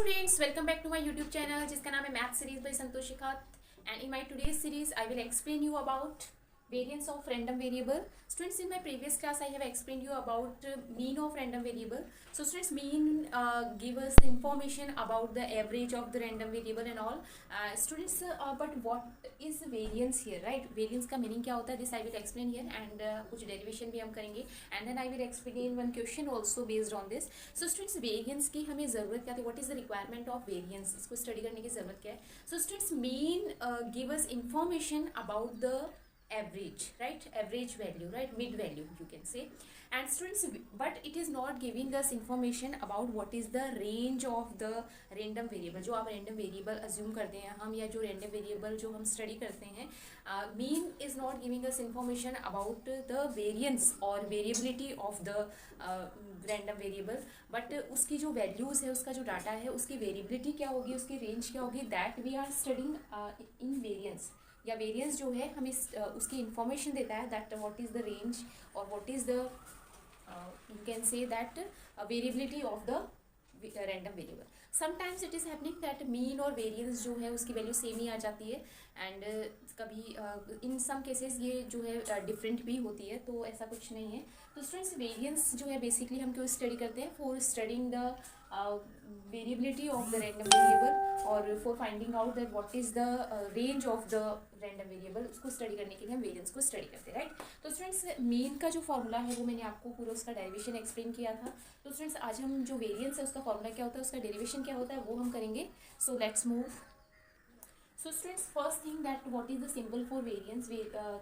students, welcome back to my YouTube channel जिसका नाम है math series by Santosh Shikhat and in my today's series I will explain you about variance of random variable. Students, in my previous class I have explained you about mean of random variable. So students, mean give us information about the average of the random variable and all. Students, but what is variance here, right? Variance का meaning क्या होता है, this I will explain here and कुछ derivation भी हम करेंगे and then I will explain one question also based on this. So students, variance की हमें ज़रूरत क्या है, what is the requirement of variance, इसको study करने की ज़रूरत क्या है. So students, mean give us information about the average, right? Average value, right? Mid value you can say. And students, but it is not giving us information about what is the range of the random variable. जो आप random variable assume करते हैं हम, या जो random variable जो हम study करते हैं, mean is not giving us information about the variance or variability of the random variable, but उसकी जो values है, उसका जो data है, उसकी variability क्या होगी, उसकी range क्या होगी, that we are studying in variance. या वेरियंस जो है हमें उसकी इंफॉर्मेशन देता है that what is the range or what is the you can say that variability of the random variable. Sometimes it is happening that mean और variance जो है उसकी वैल्यू सेम ही आ जाती है एंड कभी इन सम केसेस ये जो है डिफरेंट भी होती है, तो ऐसा कुछ नहीं है. तो स्टूडेंट्स, वेरियंस जो है बेसिकली हम क्यों स्टडी करते हैं, for studying the variability of the random variable और for finding out that what is the range of the random variable, उसको स्टडी करने के लिए हम वेरियंस को स्टडी करते हैं, राइट. तो स्टूडेंट्स, मीन का जो फॉर्मूला है वो मैंने आपको पूरा उसका डेरिवेशन एक्सप्लेन किया था. तो स्टूडेंट्स, आज हम जो वेरियंस है उसका फॉर्मूला क्या होता है, उसका डेरिवेशन क्या होता है, वो हम करेंगे. So let's move. So students, first thing that what is the symbol for variance,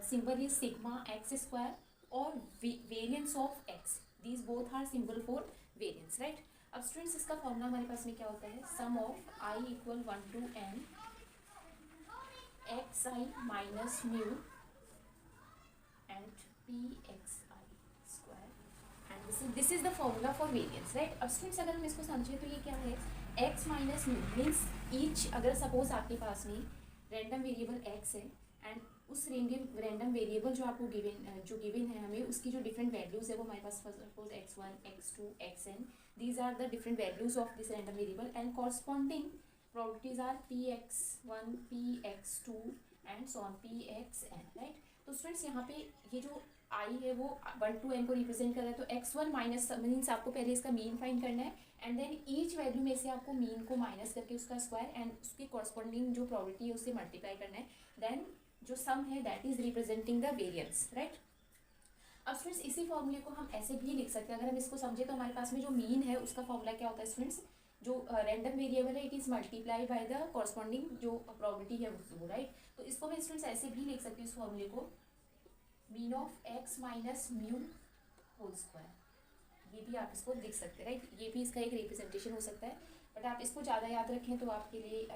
symbol is sigma x square or variance of x. These both are symbol for variance, right? अब students, इसका formula हमारे पास में क्या होता है, sum of I equal 1 to n xi minus mu and pxi square, and this is the formula for variance, right? अब students, अगर हम इसको समझे तो ये क्या है, x minus mu means each, अगर सपोज आपके पास में रैंडम वेरिएबल x है एंड उस रैंडम वेरिएबल जो आपको गिवन है हमें, उसकी जो डिफरेंट वैल्यूज़ है वो हमारे पास suppose x1 x2 xn, these are the different values of this random variable and corresponding probabilities are px1 px2 and so on pxn, right. तो स्टूडेंट्स, यहाँ पे ये जो आई है वो 1 to n को रिप्रेजेंट कर रहा है, तो x1 माइनस मीन्स आपको पहले इसका मीन फाइंड करना है एंड देन ईच वैल्यू में से आपको मीन को माइनस करके उसका स्क्वायर एंड उसकी कॉरस्पॉन्डिंग जो प्रोबेबिलिटी है उससे मल्टीप्लाई करना है, देन जो सम है that is representing the variance, right. अब स्टूडेंट्स, इसी फॉर्मूले को हम ऐसे भी लिख सकते हैं, अगर हम इसको समझे तो हमारे पास में जो मीन है उसका फॉर्मूला क्या होता है स्टूडेंट्स, जो रैंडम वेरिएबल है it is multiply by the corresponding जो प्रोबेबिलिटी है वो, राइट. तो इसको मैं स्टूडेंट्स ऐसे भी लिख सकती हूँ इस फॉर्मूले को, mean of x minus mu whole square, ये भी आप इसको लिख सकते हैं, राइट. ये भी इसका एक रिप्रेजेंटेशन हो सकता है, बट आप इसको ज़्यादा याद रखें तो आपके लिए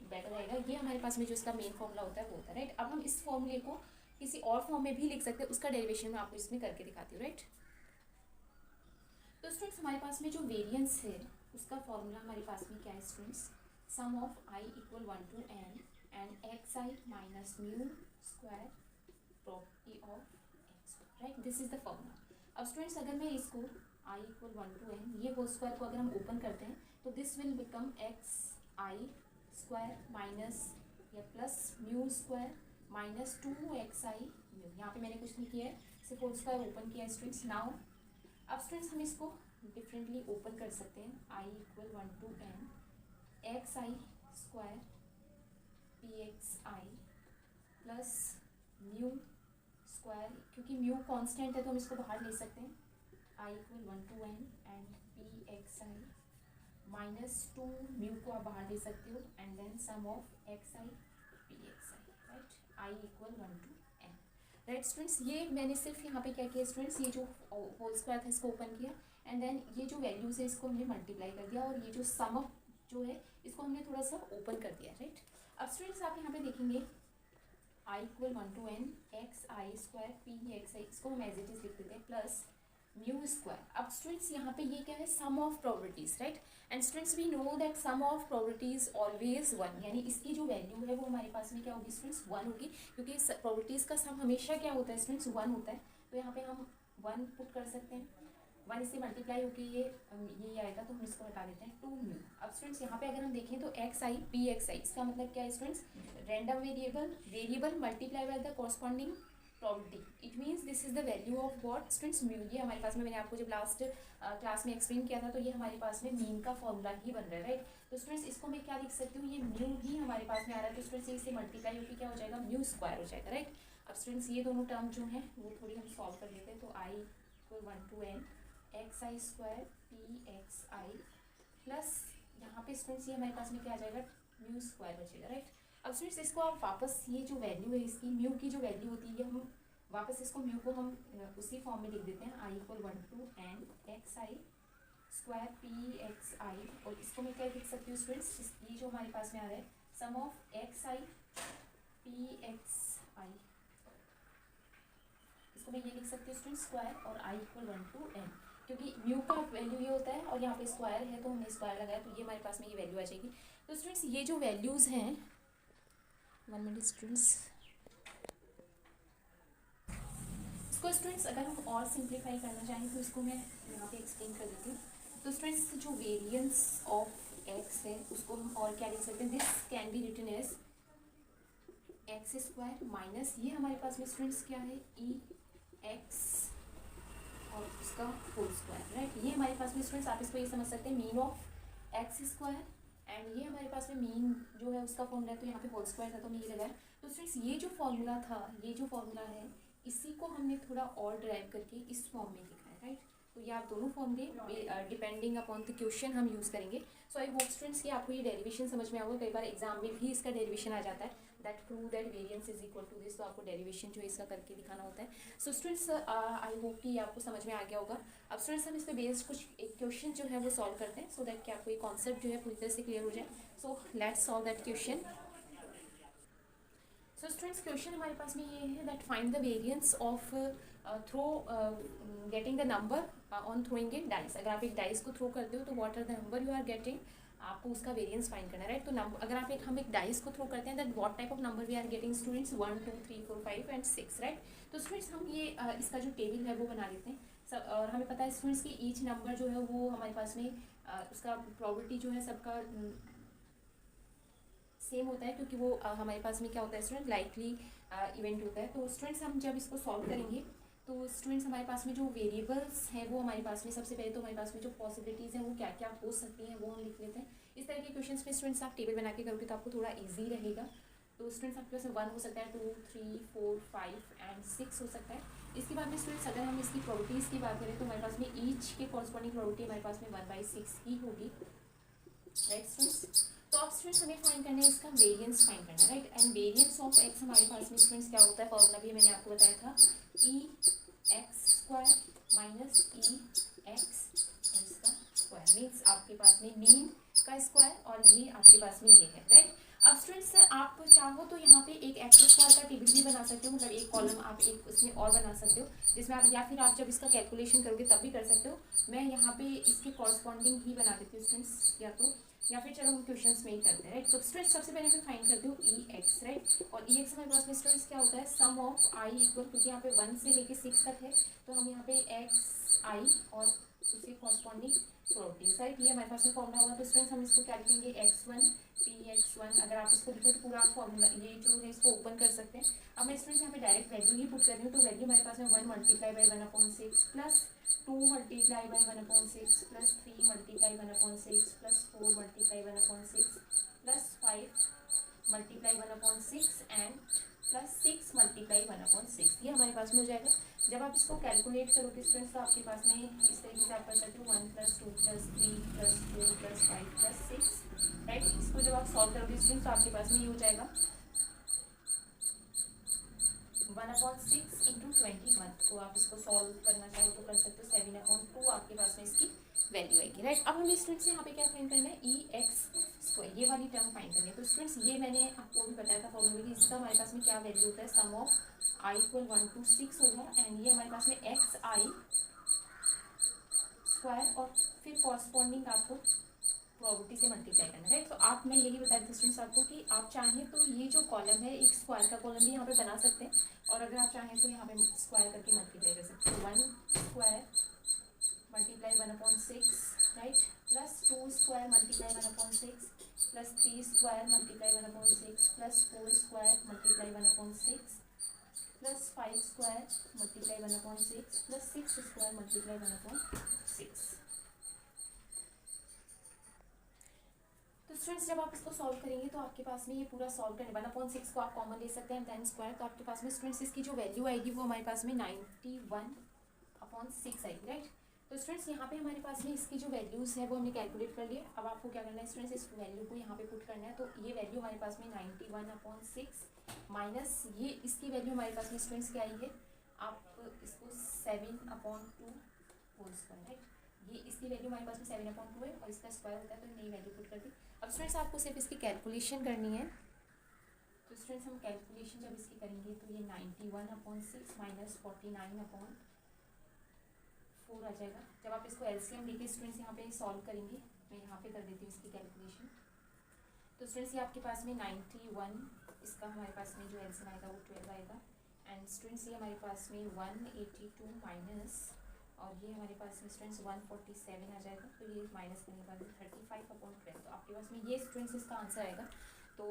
बेटर रहेगा. ये हमारे पास में जो इसका मेन फॉर्मूला होता है वो होता है, राइट. अब हम इस फॉर्मूले को किसी और फॉर्म में भी लिख सकते हैं, उसका डेरिवेशन मैं आपको इसमें करके दिखाती हूँ, राइट. तो स्टूडेंट्स, हमारे पास में जो वेरियंस है उसका फॉर्मूला हमारे पास में क्या है students, sum of i equal 1 to n and x i minus mu square property of x, right. This is the formula. अब स्टूडेंट्स, अगर मैं इसको i इक्वल 1 to n, ये होल स्क्वायर को अगर हम ओपन करते हैं तो this will become x i square minus या plus mu square minus 2xi mu. यहाँ पे मैंने कुछ नहीं किया है, सिर्फ होल स्क्वायर ओपन किया है स्टूडेंट्स. नाउ अब स्टूडेंट्स, हम इसको डिफरेंटली ओपन कर सकते हैं, i equal 1 to n x i square p x i plus mu square, क्योंकि म्यू कांस्टेंट है तो हम इसको बाहर ले सकते हैं, i equal 1 to n and p x i minus 2 mu को आप बाहर ले सकते हो and then sum of x i p x i, right. I equal 1 to n, right. Students, ये मैंने सिर्फ यहाँ पे क्या किया स्टूडेंट्स, ये जो होल स्क्वायर था इसको ओपन किया एंड देन ये जो वैल्यूज है इसको हमने मल्टीप्लाई कर दिया और ये जो सम ऑफ जो है इसको हमने थोड़ा सा ओपन कर दिया, राइट. अब स्टूडेंट्स, आप यहाँ पे देखेंगे i equal 1 to n x i square p x i, इसको हम एज इट इज लिख देते हैं प्लस म्यू स्क्वायर. अब स्टूडेंट्स, यहाँ पे ये क्या है, sum of probabilities, right. And students, we know that sum of probabilities always 1, यानी इसकी जो वैल्यू है वो हमारे पास में क्या होगी स्टूडेंट्स, 1 होगी, क्योंकि प्रोबेबिलिटीज का सम हमेशा क्या होता है स्टूडेंट्स, 1 होता है. तो यहाँ पे हम 1 पुट कर सकते हैं 1 इससे मल्टीप्लाई होकर ये आएगा, तो हम इसको हटा देते हैं 2 म्यू। अब स्टूडेंट्स यहाँ पे अगर हम देखें तो एक्स आई पी एक्स आई, इसका मतलब क्या है students, random variable multiply by the corresponding probability. It means this is the value of what students mu. ये हमारे पास में, मैंने आपको जब लास्ट क्लास में एक्सप्लेन किया था, तो ये हमारे पास में मीन का फॉर्मूला ही बन रहा है, राइट। तो स्टूडेंट्स इसको मैं क्या लिख सकती हूँ, ये म्यू ही हमारे पास में आ रहा है, तो स्टूडेंट्स इससे मल्टीप्लाई होकर क्या हो जाएगा, म्यू स्क्वायर हो जाएगा, राइट। अब स्टूडेंट्स ये दोनों टर्म जो हैं वो थोड़ी हम सॉल्व कर लेते हैं। तो i equal 1 to n x i square p x i plus यहाँ पे स्टूडेंट्स ये हमारे पास में क्या आ जाएगा, म्यू स्क्वायर बचेगा, राइट। अब स्टूडेंट्स इसको आप वापस, ये जो वैल्यू है इसकी, म्यू की जो वैल्यू होती है, हम वापस इसको म्यू को हम उसी फॉर्म में लिख देते हैं, i equal 1 to n x i square p x i. और इसको मैं क्या लिख सकती हूँ स्टूडेंट्स, ये जो हमारे पास में आ रहा है sum of x i p x i, इसको मैं ये लिख सकती हूँ स्टूडेंट्स स्क्वायर, और आई इक्वल 1 to n, क्योंकि म्यू का वैल्यू ये होता है और यहाँ पे स्क्वायर है तो हमने स्क्वायर लगाया, तो ये हमारे पास में ये वैल्यू आ जाएगी। तो स्टूडेंट्स ये जो वैल्यूज़ हैं, 1 मिनट स्टूडेंट्स, इसको स्टूडेंट्स अगर हम और सिंप्लीफाई करना चाहें तो इसको मैं यहाँ पे एक्सप्लेन कर देती हूँ। तो स्टूडेंट्स जो वेरिएंस ऑफ एक्स है उसको हम और क्या लिख सकते हैं, this can be written as x square minus, ये हमारे पास में स्टूडेंट्स क्या है, ई एक्स और उसका होल स्क्वायर, राइट। ये हमारे पास में स्टूडेंट्स, आप इसको ये समझ सकते हैं mean of x square, and ये हमारे पास में मीन जो है उसका फॉर्मूला है, तो यहाँ पे होल स्क्वायर था तो हमने ये लगाया। तो स्टूडेंट्स ये जो फॉर्मूला था, ये जो फॉर्मूला है, इसी को हमने थोड़ा और ड्राइव करके इस फॉर्म में लिखा है, राइट। तो ये आप दोनों फॉर्मूले डिपेंडिंग अपॉन द क्वेश्चन हम यूज़ करेंगे। सो आई होप स्टूडेंट्स कि आपको ये डेरिवेशन समझ में आएगा। कई बार एग्जाम में भी इसका डेरिवेशन आ जाता है, that prove that variance is equal to this, तो आपको डेरिवेशन जो है इसका करके दिखाना होता है। सो स्टूडेंट्स आई होप कि आपको समझ में आ गया होगा। अब स्टूडेंट्स हम इस पर बेस्ड कुछ एक क्वेश्चन जो है वो सॉल्व करते हैं, सो दैट कि आपको ये कॉन्सेप्ट जो है पूरी तरह से क्लियर हो जाए। So let's solve that question. So students question हमारे पास में ये है that find the variance of throw getting the number on throwing a dice. अगर आप एक डाइस को थ्रो करते हो तो what are the number you are getting, आपको उसका वेरिएंस फाइंड करना है, राइट। तो अगर आप हम एक डाइस को थ्रो करते हैं that what type of number we are getting students, 1 2 3 4 5 and 6, right. तो स्टूडेंट्स हम ये इसका जो टेबल है वो बना लेते हैं सब, और हमें पता है स्टूडेंट्स की ईच नंबर जो है वो हमारे पास में उसका प्रोबेबिलिटी जो है सबका सेम होता है, क्योंकि वो हमारे पास में क्या होता है स्टूडेंट, लाइकली इवेंट होता है। तो स्टूडेंट्स हम जब इसको सॉल्व करेंगे तो स्टूडेंट्स हमारे पास में जो वेरिएबल्स हैं वो हमारे पास में, सबसे पहले तो हमारे पास में जो पॉसिबिलिटीज़ हैं वो क्या क्या हो सकती हैं वो हम लिख लेते हैं। इस तरह के क्वेश्चंस में स्टूडेंट्स आप टेबल बना के करोगे तो आपको थोड़ा ईजी रहेगा। तो स्टूडेंट्स आपके पास 1 हो सकता है, 2 3 4 5 एंड 6 हो सकता है। इसके बाद में स्टूडेंट्स अगर हम इसकी प्रोबेबिलिटीज़ की बात करें तो हमारे पास में ईच के कॉरस्पॉन्डिंग प्रोबेबिलिटी हमारे पास में 1/6 ही होगी, राइट स्टूडेंट्स। तो अब स्टूडेंट्स हमें फाइंड करना है इसका वेरिएंस फाइंड करना है, right. And variance of x हमारे पास में स्टूडेंट्स क्या होता है, फॉर्मूला भी मैंने आपको बताया था, ई एक्स स्क्वायर माइनस ई एक्स इसका स्क्वायर, मीन्स आपके पास में मीन का स्क्वायर और ये आपके पास में ये है, राइट। अब स्टूडेंट्स आप चाहो तो यहाँ पे एक एक्स स्क्वायर का टेबल भी बना सकते हो, मतलब एक कॉलम आप एक उसमें और बना सकते हो जिसमें आप, या फिर आप जब इसका कैलकुलेशन करोगे तब भी कर सकते हो। मैं यहाँ पे इसके कॉरस्पॉन्डिंग ही बना देती हूँ स्टूडेंट्स, या फिर चलो हम क्वेश्चंस में ही करते हैं, राइट। तो स्टूडेंट्स सबसे पहले मैं फाइंड करती हूँ ई एक्स, राइट। और ई एक्स हमारे पास में स्टूडेंट्स क्या होता है, सम ऑफ आई इक्वल, क्योंकि यहाँ पे 1 से लेके 6 तक है तो हम यहाँ पे एक्स आई और उसके कॉरस्पॉन्डिंग प्रोबेबिलिटीज, राइट। ये हमारे पास में फॉर्मूला होगा। तो स्टूडेंट्स हम इसको क्या लिखेंगे, x1 पी x1। अगर आप इसको लिखें तो पूरा फॉर्मूला ये जो है इसको ओपन कर सकते हैं। अब मैं स्टूडेंट्स यहाँ पे डायरेक्ट वैल्यू ही पुट कर रही हूँ, तो वैल्यू हमारे पास में 1 multiply by 1/6 plus 2 multiply by 1/6 plus 3 multiply 1/6 plus 4 multiply 1/6 plus 5 multiply 1/6 and plus 6 multiply 1/6, ये हमारे पास में हो जाएगा। जब आप इसको कैलकुलेट करोगे स्टूडेंट्स तो आपके पास में इस तरीके से आप कर सकते हो 1 + 2 + 3 + 4 + 5 + 6, राइट। इसको जब आप सॉल्व करोगे स्टूडेंट्स तो आपके पास में ये हो जाएगा 1/6 × 21। तो आप इसको सॉल्व करना चाहो तो कर सकते हो, 7/2 आपके पास में इसकी वैल्यू आएगी, राइट। अब हमें स्टूडेंट्स यहाँ पे क्या फाइंड करना है, ई एक्स स्क्वायर, ये वाली टर्म फाइंड करनी है। तो स्टूडेंट्स ये मैंने आपको भी बताया था फॉर्मूले की, इसका हमारे पास में क्या वैल्यू होता है, sum of i equal 1 to 6 होगा, एंड ये हमारे पास में एक्स आई स्क्वायर और फिर कॉरस्पॉन्डिंग आपको प्रोबेबिलिटी से मल्टीप्लाई करना है, राइट। तो आप, मैं यही बता देती स्टूडेंट्स आपको कि आप चाहें तो ये जो कॉलम है एक स्क्वायर का कॉलम भी यहाँ पे बना सकते हैं, और अगर आप चाहें तो यहाँ पे स्क्वायर करके मल्टीप्लाई कर सकते हैं। 1 square multiply 1/6, right, plus 2 square multiply 1/6, plus 3 square multiply 1/6, plus 4 square multiply 1/6, plus 5 square multiply 1/6, plus 6 square multiply 1/6। तो स्टूडेंट्स जब आप इसको सॉल्व करेंगे तो आपके पास में ये पूरा सॉल्व करने 1/6 को आप कॉमन ले सकते हैं 10 स्क्वायर, तो आपके पास में स्टूडेंट्स इसकी जो वैल्यू आएगी वो हमारे पास में 91/6 आएगी, राइट। तो स्टूडेंट्स यहाँ पे हमारे पास में इसकी जो वैल्यूज़ है वो हमने कैलकुलेट कर लिए। अब आपको क्या करना है स्टूडेंट्स, इस वैल्यू को यहाँ पे पुट करना है। तो ये वैल्यू हमारे पास में 91/6 माइनस ये इसकी वैल्यू हमारे पास में स्टूडेंट्स क्या आई है, आप इसको 7/2 होल स्क्वायर, राइट। ये इसकी वैल्यू हमारे पास में 7/2 है और इसका स्क्वायर होता है तो नई वैल्यू पुट कर दी। अब स्टूडेंट्स आपको सिर्फ इसकी कैलकुलेशन करनी है। तो स्टूडेंट्स हम कैलकुलेशन जब इसकी करेंगे तो ये 91/6 माइनस 49/4 आ जाएगा। जब आप इसको एलसीएम लेके स्टूडेंट्स यहाँ पे सॉल्व करेंगे, मैं यहाँ पे कर देती हूँ इसकी कैलकुलेशन। तो स्टूडेंट्स ये आपके पास में 91, इसका हमारे पास में जो एलसीएम आएगा वो 12 आएगा। एंड स्टूडेंट्स ये हमारे पास में 182 माइनस और ये हमारे पास में स्टूडेंट्स 147 आ जाएगा। तो ये माइनस करने के बाद 35/12, तो आपके पास में ये स्टूडेंट्स इसका आंसर आएगा। तो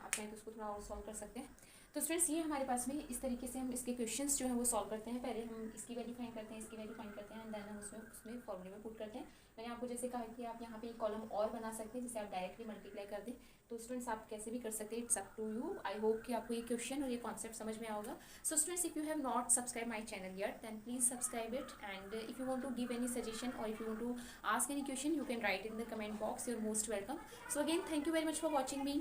आप चाहें तो उसको थोड़ा और सॉल्व कर सकते हैं। तो स्टूडेंट्स ये हमारे पास में इस तरीके से हम इसके क्वेश्चंस जो हैं वो सॉल्व करते हैं। पहले हम इसकी वैल्यू फाइंड करते हैं, इसकी वैल्यू फाइंड करते हैं एंड देन हम उसमें फॉर्मूले में पुट करते हैं। मैंने आपको जैसे कहा कि आप यहाँ पे एक कॉलम और बना सकते हैं जिसे आप डायरेक्टली मल्टीप्लाई कर दें। तो स्टूडेंट्स आप कैसे भी कर सकते हैं, it's up to you. I hope कि आपको ये क्वेश्चन और ये कॉन्सेप्ट समझ में आओगा। So students if you have not subscribe my channel yet then please subscribe it, and if you want to give any suggestion or if you want to ask any question you can write in the comment box. You're most welcome. So again thank you very much for watching me.